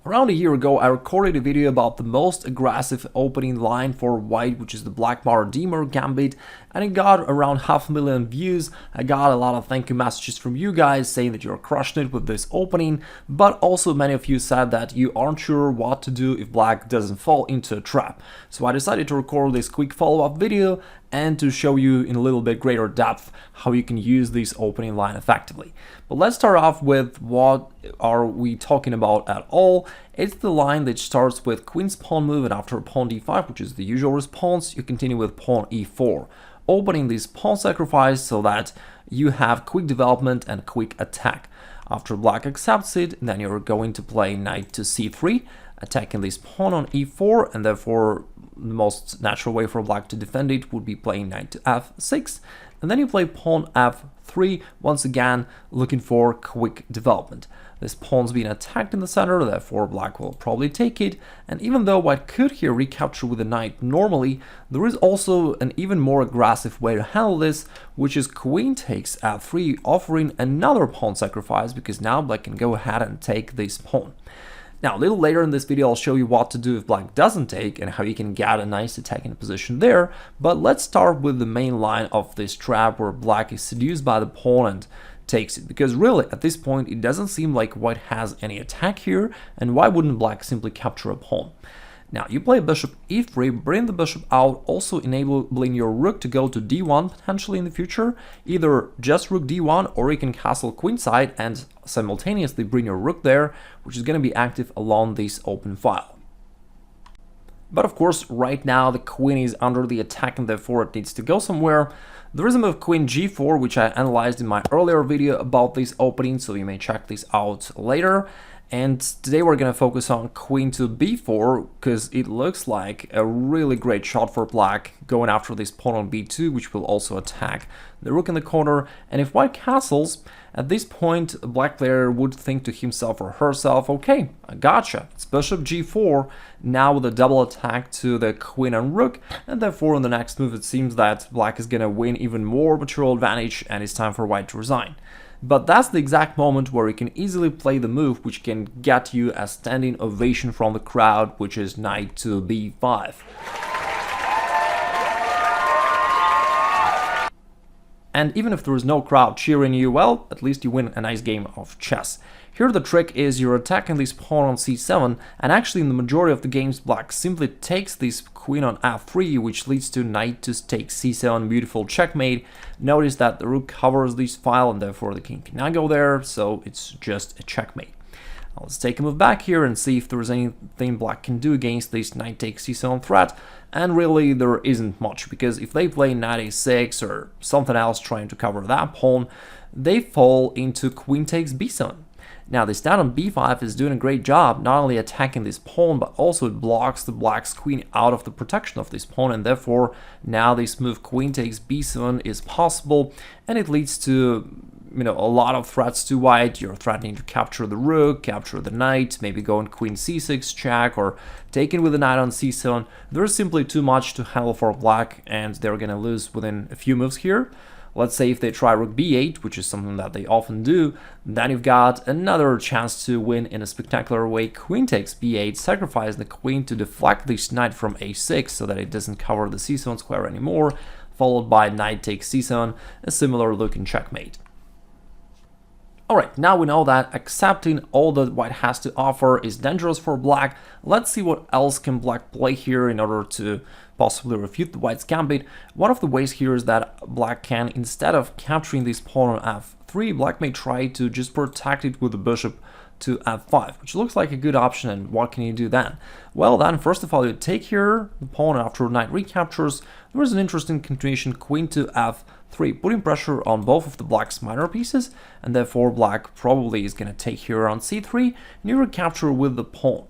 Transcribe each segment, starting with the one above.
Around a year ago, I recorded a video about the most aggressive opening line for white, which is the Blackmar Diemer Gambit, and it got around 500,000 views. I got a lot of thank you messages from you guys saying that you're crushing it with this opening, but also many of you said that you aren't sure what to do if black doesn't fall into a trap. So I decided to record this quick follow-up video and to show you in a little bit greater depth how you can use this opening line effectively. But let's start off with what are we talking about at all. It's the line that starts with queen's pawn move, and after pawn d5, which is the usual response, you continue with pawn e4, opening this pawn sacrifice so that you have quick development and quick attack. After black accepts it, then you're going to play knight to c3, attacking this pawn on e4, and therefore the most natural way for black to defend it would be playing knight to f6, and then you play pawn f3, once again looking for quick development. This pawn's being attacked in the center, therefore black will probably take it, and even though white could here recapture with a knight normally, there is also an even more aggressive way to handle this, which is queen takes f3, offering another pawn sacrifice, because now black can go ahead and take this pawn. Now, a little later in this video, I'll show you what to do if black doesn't take and how you can get a nice attacking position there, but let's start with the main line of this trap where black is seduced by the pawn and takes it, because really at this point it doesn't seem like white has any attack here, and why wouldn't black simply capture a pawn? Now, you play bishop e3, bring the bishop out, also enabling your rook to go to d1 potentially in the future, either just rook d1 or you can castle queenside and simultaneously bring your rook there, which is going to be active along this open file. But of course, right now the queen is under the attack and therefore it needs to go somewhere. There is a move queen g4, which I analyzed in my earlier video about this opening, so you may check this out later. And today we're going to focus on queen to b4, because it looks like a really great shot for black, going after this pawn on b2, which will also attack the rook in the corner. And if white castles, at this point a black player would think to himself or herself, okay, I gotcha, it's bishop g4, now with a double attack to the queen and rook, and therefore in the next move it seems that black is going to win even more material advantage and it's time for white to resign. But that's the exact moment where you can easily play the move which can get you a standing ovation from the crowd, which is knight to b5. And even if there is no crowd cheering you, well, at least you win a nice game of chess. Here the trick is you're attacking this pawn on c7, and actually in the majority of the games black simply takes this queen on f3, which leads to knight to take c7, beautiful checkmate. Notice that the rook covers this file and therefore the king cannot go there, so it's just a checkmate. Now let's take a move back here and see if there's anything black can do against this knight takes c7 threat, and really there isn't much, because if they play knight a6 or something else trying to cover that pawn, they fall into queen takes b7. Now this knight on b5 is doing a great job, not only attacking this pawn, but also it blocks the black's queen out of the protection of this pawn, and therefore now this move queen takes b7 is possible, and it leads to a lot of threats to white. You're threatening to capture the rook, capture the knight, maybe go on queen c6 check, or taking with the knight on c7. There's simply too much to handle for black, and they're gonna lose within a few moves here. Let's say if they try rook b8, which is something that they often do, then you've got another chance to win in a spectacular way. Queen takes b8, sacrifice the queen to deflect this knight from a6 so that it doesn't cover the c7 square anymore, followed by knight takes c7, a similar looking checkmate. Alright, now we know that accepting all that white has to offer is dangerous for black. Let's see what else can black play here in order to possibly refute the white's gambit. One of the ways here is that black can, instead of capturing this pawn on f3, black may try to just protect it with the bishop to f5, which looks like a good option. And what can you do then? Well, then first of all, you take here the pawn, and after knight recaptures, there is an interesting continuation, queen to f3, putting pressure on both of the black's minor pieces, and therefore black probably is going to take here on c3, and you recapture with the pawn.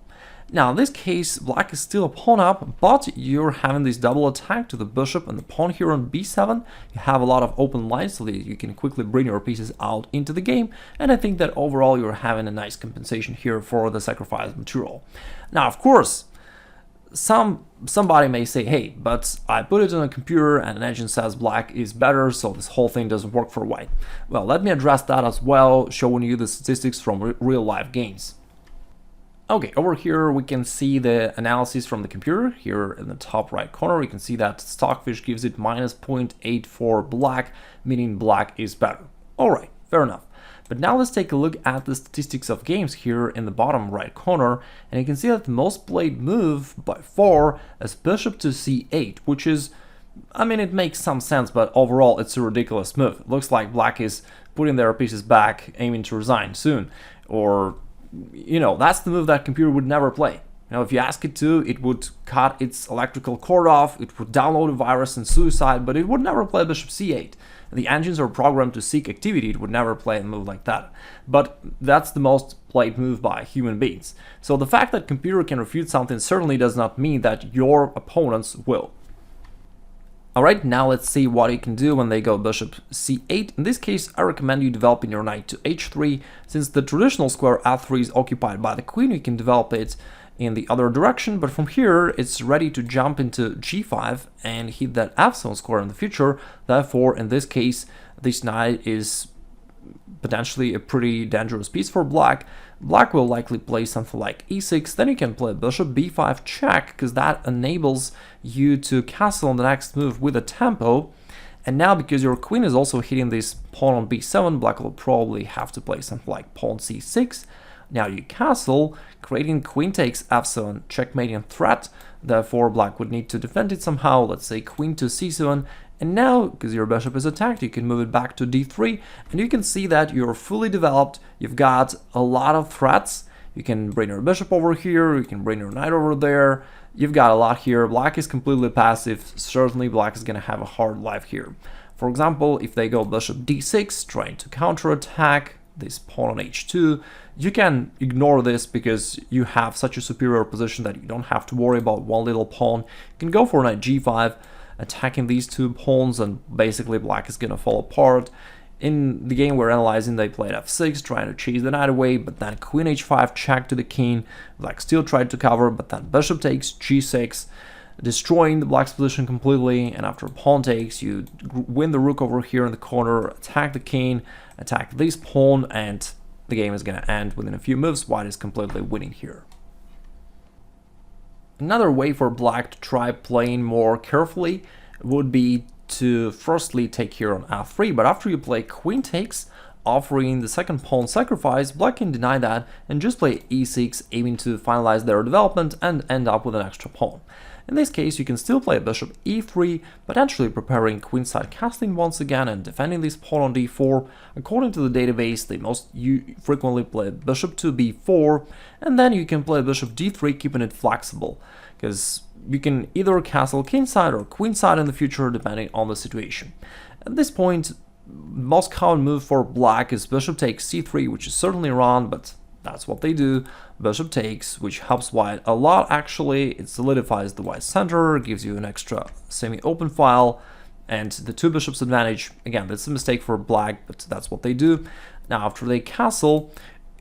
Now, in this case, black is still a pawn up, but you're having this double attack to the bishop and the pawn here on b7. You have a lot of open lines so that you can quickly bring your pieces out into the game, and I think that overall you're having a nice compensation here for the sacrificed material. Now, of course, somebody may say, hey, but I put it on a computer and an engine says black is better, so this whole thing doesn't work for white. Well, let me address that as well, showing you the statistics from real life games. Okay, over here we can see the analysis from the computer. Here in the top right corner, you can see that Stockfish gives it minus 0.8 for black, meaning black is better. Alright, fair enough. But now let's take a look at the statistics of games here in the bottom right corner, and you can see that the most played move by far is bishop to c8, which is, I mean, it makes some sense, but overall it's a ridiculous move. It looks like black is putting their pieces back, aiming to resign soon, or, you know, that's the move that computer would never play. You know, if you ask it to, it would cut its electrical cord off, it would download a virus and suicide, but it would never play bishop c8. The engines are programmed to seek activity, it would never play a move like that. But that's the most played move by human beings. So the fact that computer can refute something certainly does not mean that your opponents will. Alright, now let's see what you can do when they go bishop c8. In this case, I recommend you developing your knight to h3. Since the traditional square f3 is occupied by the queen, you can develop it in the other direction, but from here it's ready to jump into g5 and hit that f7 square in the future. Therefore, in this case, this knight is potentially a pretty dangerous piece for black. Black will likely play something like e6, then you can play bishop b5 check, because that enables you to castle on the next move with a tempo. And now, because your queen is also hitting this pawn on b7, black will probably have to play something like pawn c6. Now you castle, creating queen takes f7, checkmating threat. Therefore, black would need to defend it somehow, let's say queen to c7. And now, because your bishop is attacked, you can move it back to d3, and you can see that you're fully developed. You've got a lot of threats. You can bring your bishop over here, you can bring your knight over there. You've got a lot here. Black is completely passive. Certainly, black is going to have a hard life here. For example, if they go bishop d6, trying to counterattack this pawn on h2, you can ignore this because you have such a superior position that you don't have to worry about one little pawn. You can go for knight g5, attacking these two pawns, and basically black is gonna fall apart. In the game we're analyzing, they played f6, trying to chase the knight away, but then queen h5 check to the king. Black still tried to cover, but then bishop takes g6, destroying the black's position completely. And after pawn takes, you win the rook over here in the corner, attack the king, attack this pawn, and the game is going to end within a few moves. White is completely winning here. Another way for black to try playing more carefully would be to firstly take here on f3, but after you play queen takes, offering the second pawn sacrifice, black can deny that and just play e6, aiming to finalize their development and end up with an extra pawn. In this case, you can still play bishop e3, potentially preparing queenside castling once again and defending this pawn on d4. According to the database, they most frequently play bishop to b4, and then you can play bishop d3, keeping it flexible, because you can either castle kingside or queenside in the future, depending on the situation. At this point, most common move for black is bishop takes c3, which is certainly wrong, but that's what they do. Bishop takes, which helps white a lot actually. It solidifies the white center, gives you an extra semi-open file, and the two bishops advantage. Again, that's a mistake for black, but that's what they do. Now, after they castle,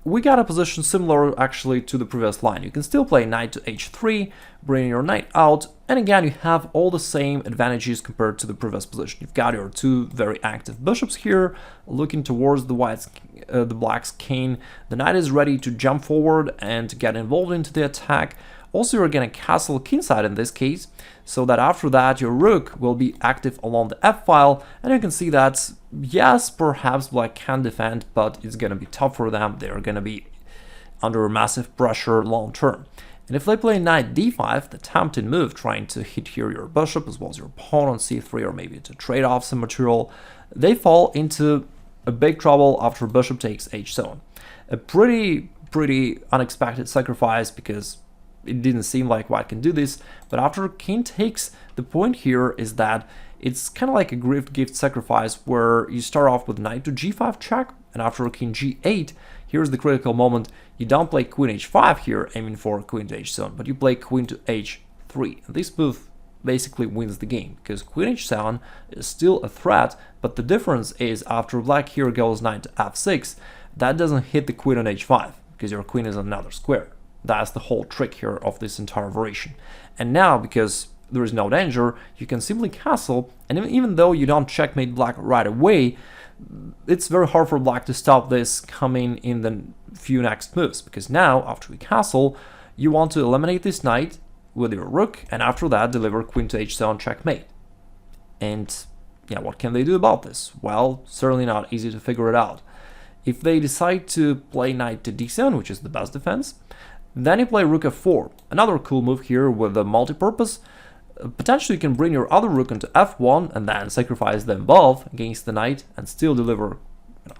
we got a position similar actually to the previous line. You can still play knight to h3, bring your knight out, and again you have all the same advantages compared to the previous position. You've got your two very active bishops here, looking towards the black's king. The knight is ready to jump forward and get involved into the attack. Also, you're going to castle kingside in this case, so that after that your rook will be active along the f-file, and you can see that, yes, perhaps black can defend, but it's going to be tough for them. They're going to be under massive pressure long term. And if they play knight d5, the tempting move, trying to hit here your bishop as well as your pawn on c3, or maybe to trade off some material, they fall into a big trouble after bishop takes h7. A pretty unexpected sacrifice, because it didn't seem like white can do this, but after king takes, the point here is that it's kind of like a gift sacrifice, where you start off with knight to g5 check, and after king g8, here's the critical moment. You don't play queen h5 here, aiming for queen to h7, but you play queen to h3. And this move basically wins the game, because queen h7 is still a threat, but the difference is after black here goes knight to f6, that doesn't hit the queen on h5, because your queen is on another square. That's the whole trick here of this entire variation. And now, because there is no danger, you can simply castle, and even though you don't checkmate black right away, it's very hard for black to stop this coming in the few next moves, because now, after we castle, you want to eliminate this knight with your rook, and after that deliver queen to h7 checkmate. And yeah, what can they do about this? Well, certainly not easy to figure it out. If they decide to play knight to d7, which is the best defense, then you play rook f4. Another cool move here with the multi-purpose. Potentially you can bring your other rook into f1 and then sacrifice them both against the knight and still deliver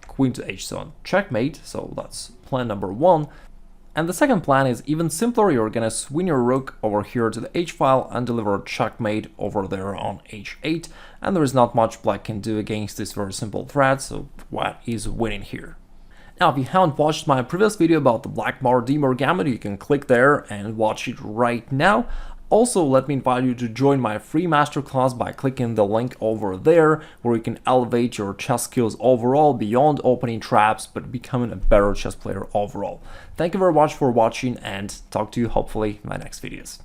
queen to h7 checkmate. So that's plan number one. And the second plan is even simpler. You're gonna swing your rook over here to the h-file and deliver checkmate over there on h8. And there is not much black can do against this very simple threat, so white is winning here. Now, if you haven't watched my previous video about the Blackmar Diemer Gambit, you can click there and watch it right now. Also, let me invite you to join my free masterclass by clicking the link over there, where you can elevate your chess skills overall beyond opening traps, but becoming a better chess player overall. Thank you very much for watching, and talk to you hopefully in my next videos.